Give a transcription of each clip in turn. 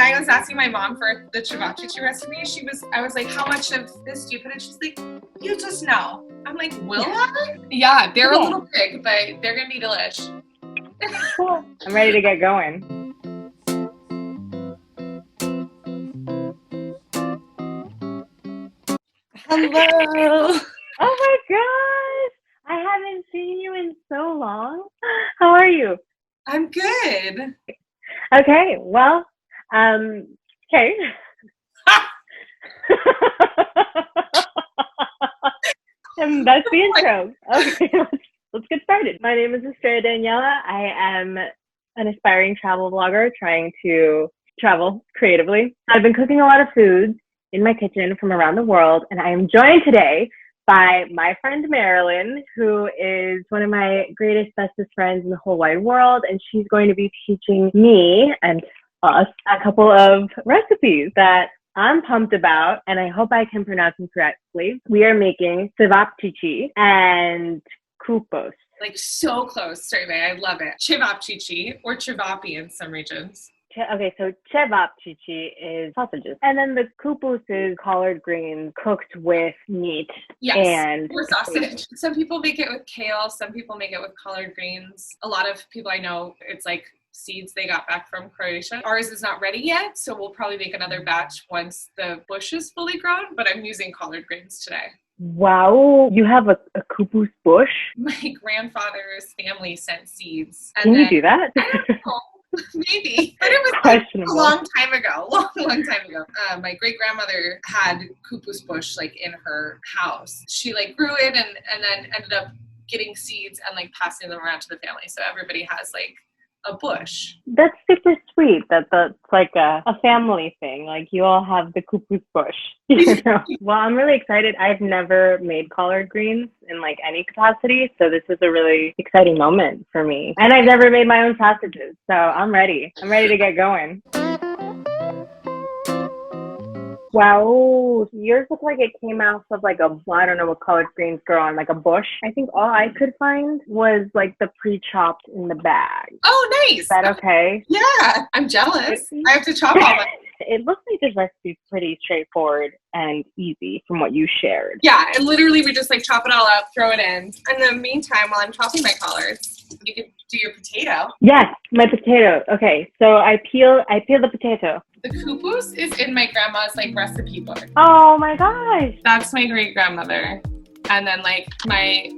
I was asking my mom for the Cevapcici recipe, I was like, how much of this do you put in? She's like, you just know. I'm like, will I? Yeah, they're a little big, but they're going to be delish. Cool. I'm ready to get going. Hello. Oh my gosh. I haven't seen you in so long. How are you? I'm good. Okay, well, okay. And that's the intro. Okay, let's get started. My name is Estrella Daniela. I am an aspiring travel blogger trying to travel creatively. I've been cooking a lot of foods in my kitchen from around the world, and I am joined today by my friend Marilyn, who is one of my greatest, bestest friends in the whole wide world, and she's going to be teaching me and us a couple of recipes that I'm pumped about, and I hope I can pronounce them correctly. We are making Cevapcici and Kupus. Like so close, certainly. I love it. Cevapcici or cevapi in some regions. Okay, so Cevapcici is sausages. And then the Kupus is collard greens cooked with meat. Yes, and or sausage. Some people make it with kale. Some people make it with collard greens. A lot of people I know, it's like seeds they got back from Croatia. Ours is not ready yet, so we'll probably make another batch once the bush is fully grown, but I'm using collard greens today. Wow, you have a Kupus bush? My grandfather's family sent seeds. Can you do that? I don't know. Maybe, but it was like a long time ago. My great grandmother had Kupus bush like in her house. She like grew it and then ended up getting seeds and like passing them around to the family. So everybody has like a bush. That's super sweet. That's like a family thing. Like you all have the Kupus bush. You know? Well, I'm really excited. I've never made collard greens in like any capacity, so this is a really exciting moment for me. And I've never made my own sausages, so I'm ready. I'm ready to get going. Wow, yours look like it came out of like I don't know what collard greens grow on, like a bush. I think all I could find was like the pre-chopped in the bag. Oh, nice. Is that okay? Yeah, I'm jealous. I have to chop all my... It looks like this recipe is pretty straightforward and easy from what you shared. Yeah, and literally we just like chop it all up, throw it in. In the meantime, while I'm chopping my collards, you could do your potato. Yes, my potato. Okay, so I peel the potato. The Kupus is in my grandma's like recipe book. Oh my gosh. That's my great grandmother. And then like my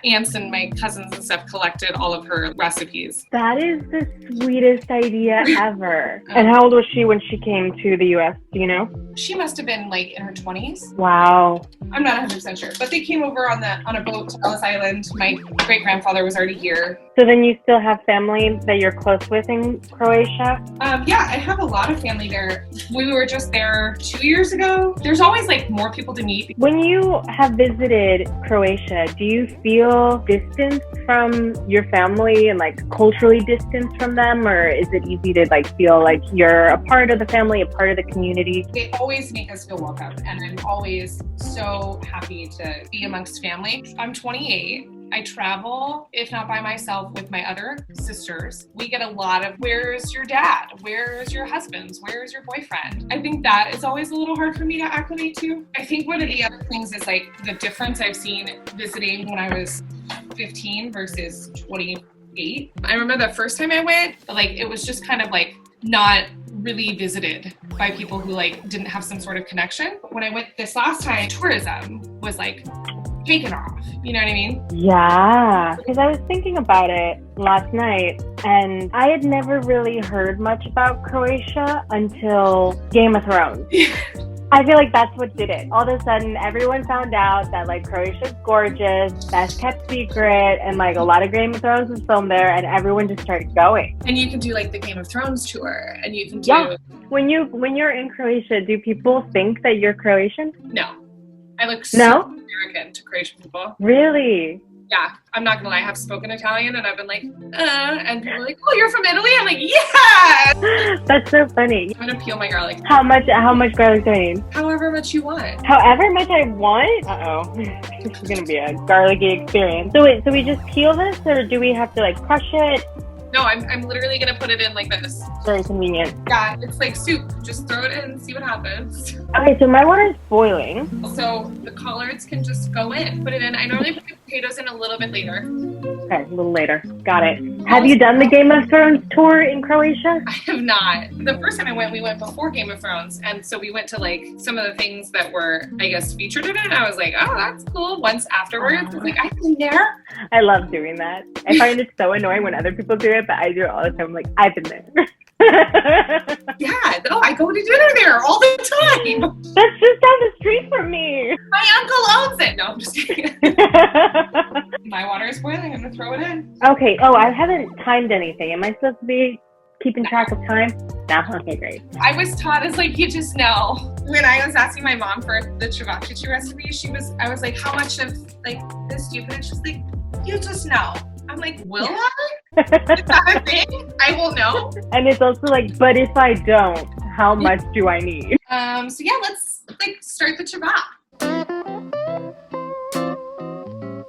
aunts and my cousins and stuff collected all of her recipes. That is the sweetest idea ever. And how old was she when she came to the U.S.? Do you know? She must have been like in her 20s. Wow. I'm not 100% sure. But they came over on a boat to Ellis Island. My great grandfather was already here. So then you still have family that you're close with in Croatia? Yeah, I have a lot of family there. We were just there 2 years ago. There's always like more people to meet. When you have visited Croatia, do you feel distanced from your family and like culturally distanced from them, or is it easy to like feel like you're a part of the family, a part of the community? They always make us feel welcome, and I'm always so happy to be amongst family. I'm 28. I travel, if not by myself, with my other sisters. We get a lot of, where's your dad? Where's your husband? Where's your boyfriend? I think that is always a little hard for me to acclimate to. I think one of the other things is like the difference I've seen visiting when I was 15 versus 28. I remember the first time I went, like it was just kind of like not really visited by people who like didn't have some sort of connection. When I went this last time, tourism was like taken off. You know what I mean? Yeah, because I was thinking about it last night, and I had never really heard much about Croatia until Game of Thrones. I feel like that's what did it. All of a sudden, everyone found out that like Croatia's gorgeous, best kept secret, and like a lot of Game of Thrones was filmed there, and everyone just started going. And you can do like the Game of Thrones tour, and you can do... Yeah. When you're in Croatia, do people think that you're Croatian? No. I look no? American to Croatian people. Really? Yeah, I'm not gonna lie, I have spoken Italian and I've been like, and people are like, oh, you're from Italy? I'm like, yeah! That's so funny. I'm gonna peel my garlic. How much garlic do I need? However much you want. However much I want? Uh-oh. This is gonna be a garlicky experience. So wait, so we just peel this, or do we have to like crush it? No, I'm literally gonna put it in like this. Very convenient. Yeah, it's like soup. Just throw it in and see what happens. Okay, so my water is boiling. So the collards can just go in. Put it in. I normally put the potatoes in a little bit later. Okay, a little later. Got it. Have you done the Game of Thrones tour in Croatia? I have not. The first time I went, we went before Game of Thrones. And so we went to like some of the things that were, I guess, featured in it. And I was like, oh, that's cool. Once afterwards, I was like, I've been there. I love doing that. I find it so annoying when other people do it, but I do it all the time. I'm like, I've been there. Yeah, no, I go to dinner there all the time. That's just down the street from me. My uncle owns it. No, I'm just kidding. My water is boiling. I'm going to throw it in. Okay. Oh, I haven't timed anything. Am I supposed to be keeping track of time? No? Okay, great. I was taught as like, you just know. When I was asking my mom for the Cevapcici recipe, I was like, how much of like this do you put in? She's like, you just know. I'm like, will I? Is that a thing? I will know. And it's also like, but if I don't, how much do I need? So yeah, let's like start the cevap.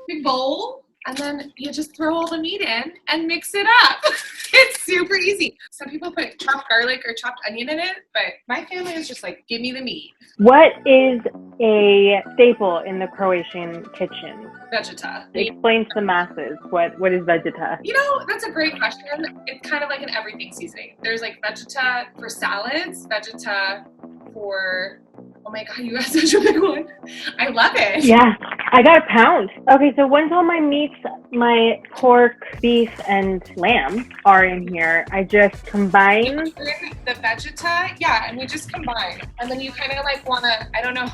Big bowl, and then you just throw all the meat in and mix it up. It's super easy. Some people put chopped garlic or chopped onion in it, but my family is just like, give me the meat. What is a staple in the Croatian kitchen? Vegeta. Explain to the masses what is Vegeta. You know, that's a great question. It's kind of like an everything seasoning. There's like Vegeta for salads, Vegeta for, oh my God, you have such a big one. I love it. Yeah, I got a pound. Okay, so once all my meats, my pork, beef, and lamb are in here, I just combine. The Vegeta, yeah, and we just combine. And then you kind of like want to, I don't know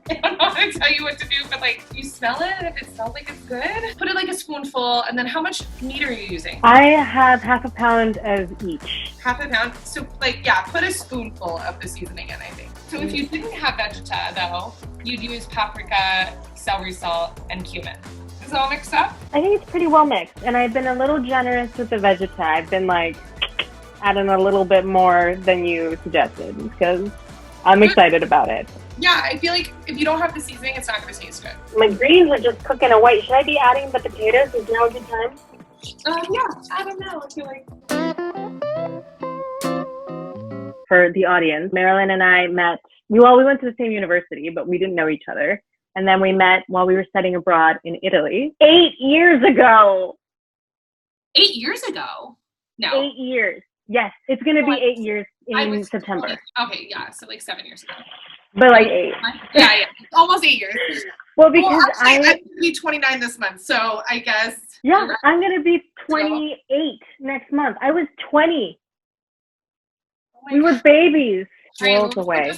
how to tell you what to do, but like you smell it, and if it smells like it's good, put it like a spoonful. And then how much meat are you using? I have half a pound of each. Half a pound. So like, yeah, put a spoonful of the seasoning in, I think. So if you didn't have Vegeta though, you'd use paprika, celery salt, and cumin. Is it all mixed up? I think it's pretty well mixed, and I've been a little generous with the Vegeta. I've been like adding a little bit more than you suggested because I'm excited about it. Yeah, I feel like if you don't have the seasoning, it's not going to taste good. My greens are just cooking away. Should I be adding the potatoes? Is now a good time? Yeah, I don't know. I feel like. For the audience, Marilyn and I met, we went to the same university, but we didn't know each other. And then we met while we were studying abroad in Italy 8 years ago. 8 years ago? No. 8 years. Yes, it's going to be 8 years in September. Okay, yeah, so like 7 years ago. But like 8. Yeah, almost 8 years. Well, because I'm going to be 29 this month, so I guess. Yeah, I'm going to be 28 next month. I was 20. We were babies. Worlds away.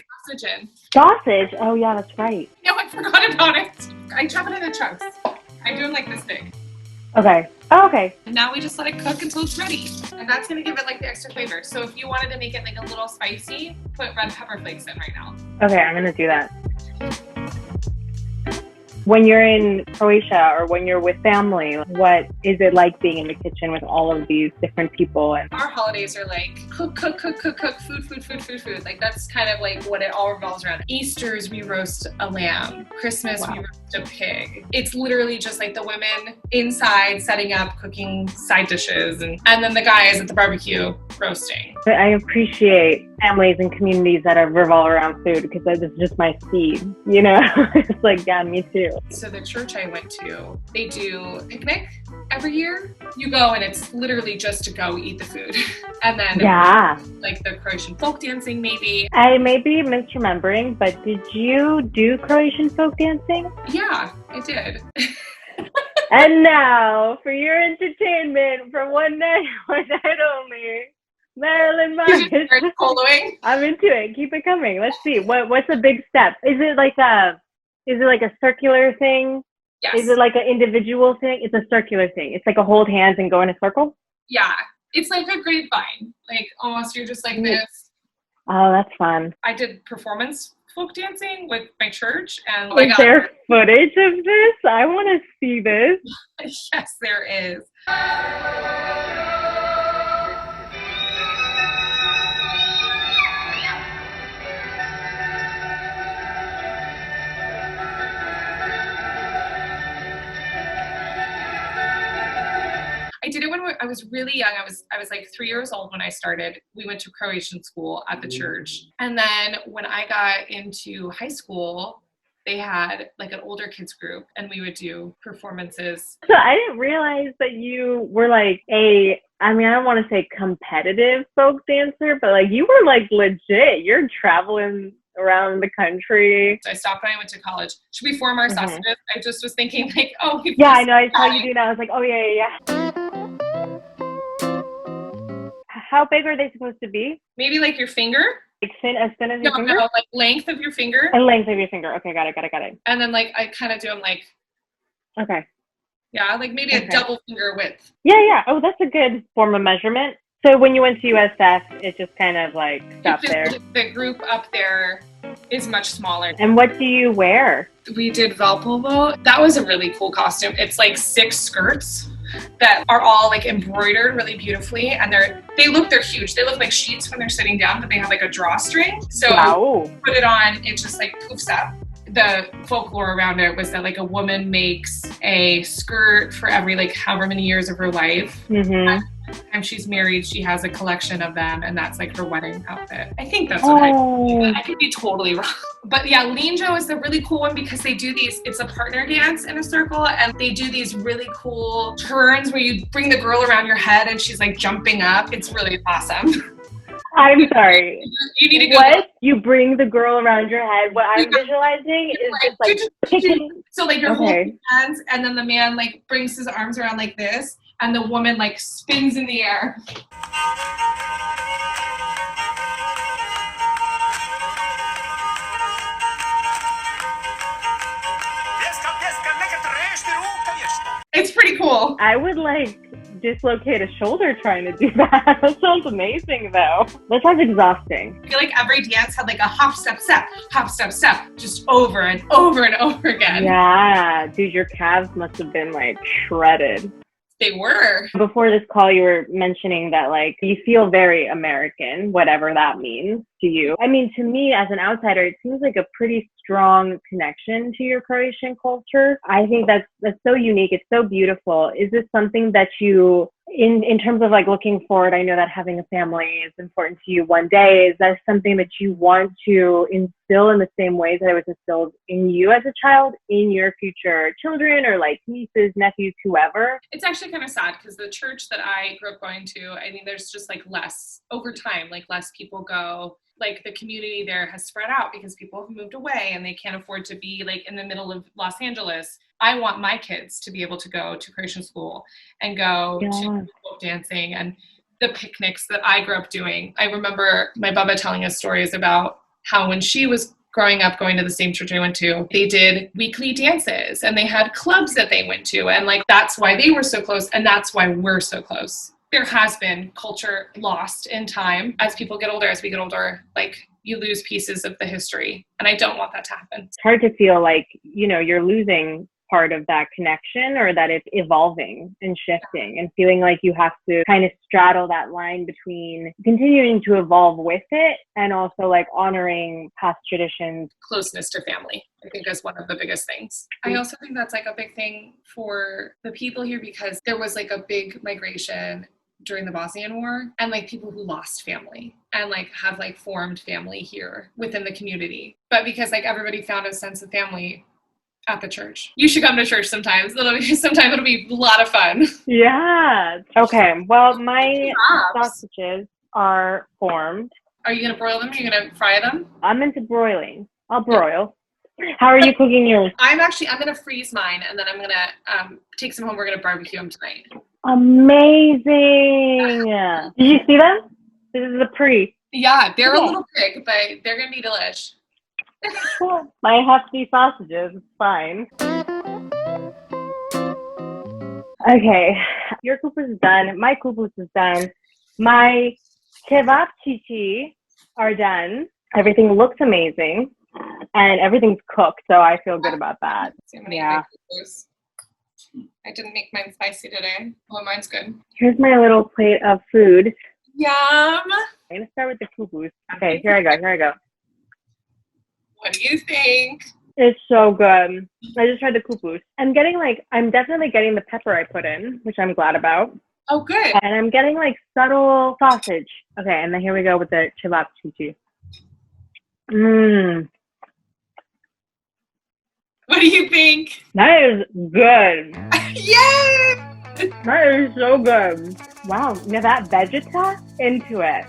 Sausage? Oh, yeah, that's right. No, I forgot about it. I chop it into chunks. I do them like this big. Okay. Oh, okay. And now we just let it cook until it's ready. And that's going to give it like the extra flavor. So if you wanted to make it like a little spicy, put red pepper flakes in right now. Okay, I'm going to do that. When you're in Croatia or when you're with family, what is it like being in the kitchen with all of these different people? And our holidays are like cook, food. Like that's kind of like what it all revolves around. Easter's, we roast a lamb. Christmas, we roast a pig. It's literally just like the women inside setting up, cooking side dishes, and then the guys at the barbecue roasting. I appreciate families and communities that revolve around food because that is just my seed, you know? It's like, yeah, me too. So the church I went to, they do a picnic every year. You go and it's literally just to go eat the food. And then like the Croatian folk dancing maybe. I may be misremembering, but did you do Croatian folk dancing? Yeah, I did. And now for your entertainment for one night only. Marilyn Marcus. I'm into it. Keep it coming. Let's see. What's a big step? Is it like a circular thing? Yes. Is it like an individual thing? It's a circular thing. It's like a hold hands and go in a circle? Yeah. It's like a grapevine. Like almost you're just like this. Oh, that's fun. I did performance folk dancing with my church. And is there footage of this? I want to see this. Yes, there is. I did it when I was really young. I was like 3 years old when I started. We went to Croatian school at the church. And then when I got into high school, they had like an older kids group and we would do performances. So I didn't realize that you were like I don't want to say competitive folk dancer, but like you were like legit. You're traveling around the country. So I stopped when I went to college. Should we form our sausages? I just was thinking like, oh. Yeah, I know. I saw you do that. I was like, oh yeah. How big are they supposed to be? Maybe like your finger. Like as thin as your finger? No, like length of your finger. And length of your finger. Okay, got it. And then like I kind of do them like. Okay. Yeah, like maybe a double finger width. Yeah. Oh, that's a good form of measurement. So when you went to USF, it just kind of like stopped there. The group up there is much smaller. And what do you wear? We did Valpovo. That was a really cool costume. It's like 6 skirts that are all like embroidered really beautifully, and they're huge. They look like sheets when they're sitting down, but they have like a drawstring. So put it on, it just like poofs up. The folklore around it was that like a woman makes a skirt for every like however many years of her life. Mm-hmm. And she's married, she has a collection of them, and that's like her wedding outfit. I think that's what I could be totally wrong. But yeah, Linjo is the really cool one because they do it's a partner dance in a circle, and they do these really cool turns where you bring the girl around your head and she's like jumping up. It's really awesome. I'm sorry. You need to go. What? You bring the girl around your head. What I'm visualizing is just like picking. So like you're holding hands, and then the man like brings his arms around like this, and the woman like spins in the air. It's pretty cool. I would like dislocate a shoulder trying to do that. That sounds amazing though. That sounds exhausting. I feel like every dance had like a hop, step, just over and over and over again. Yeah, dude, your calves must have been like shredded. They were. Before this call, you were mentioning that like you feel very American, whatever that means to you. I mean, to me as an outsider, it seems like a pretty strong connection to your Croatian culture. I think that's so unique. It's so beautiful. Is this something that you, in terms of like looking forward, I know that having a family is important to you one day. Is that something that you want to instill in the same ways that it was instilled in you as a child, in your future children or like nieces, nephews, whoever? It's actually kind of sad because the church that I grew up going to, I mean, there's just like less over time, like less people go. Like the community there has spread out because people have moved away and they can't afford to be like in the middle of Los Angeles. I want my kids to be able to go to Croatian school and go to folk dancing and the picnics that I grew up doing. I remember my baba telling us stories about how when she was growing up, going to the same church I went to, they did weekly dances and they had clubs that they went to. And like, that's why they were so close. And that's why we're so close. There has been culture lost in time. As people get older, as we get older, like you lose pieces of the history. And I don't want that to happen. It's hard to feel like, you know, you're losing part of that connection or that it's evolving and shifting and feeling like you have to kind of straddle that line between continuing to evolve with it and also like honoring past traditions. Closeness to family, I think, is one of the biggest things. I also think that's like a big thing for the people here because there was like a big migration during the Bosnian War and like people who lost family and like have like formed family here within the community. But because like everybody found a sense of family at the church. You should come to church sometimes. Sometime it'll be a lot of fun. Yeah. Okay. Well, my sausages are formed. Are you going to broil them? Are you going to fry them? I'm into broiling. I'll broil. How are you cooking yours? I'm going to freeze mine and then I'm going to take some home. We're going to barbecue them tonight. Amazing. Did you see them? This is the pre. Yeah, they're a little big, but they're going to be delish. Cool. My hefty sausages, it's fine. Okay, your kupus is done. My kupus is done. My Cevapcici are done. Everything looks amazing, and everything's cooked, so I feel good about that. Yeah. I didn't make mine spicy today. Well, mine's good. Here's my little plate of food. Yum! I'm gonna start with the kupus. Okay, here I go. What do you think? It's so good. I just tried the kupus. I'm definitely getting the pepper I put in, which I'm glad about. Oh, good. And I'm getting like subtle sausage. Okay, and then here we go with the Cevapcici. What do you think? That is good. Yay! That is so good. Wow, now that vegeta into it.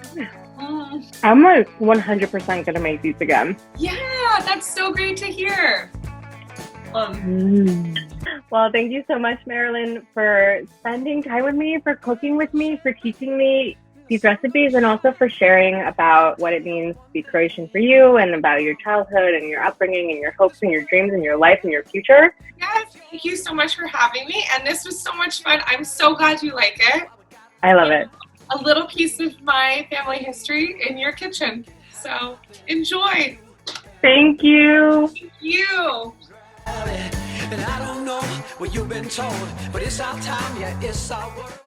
I'm like 100% gonna make these again. Yeah, that's so great to hear. Well, thank you so much, Marilyn, for spending time with me, for cooking with me, for teaching me these recipes, and also for sharing about what it means to be Croatian for you and about your childhood and your upbringing and your hopes and your dreams and your life and your future. Yes, thank you so much for having me. And this was so much fun. I'm so glad you like it. I love it. A little piece of my family history in your kitchen. So enjoy. Thank you. Thank you. And I don't know what you've been told, but it's our time, yeah, it's our world.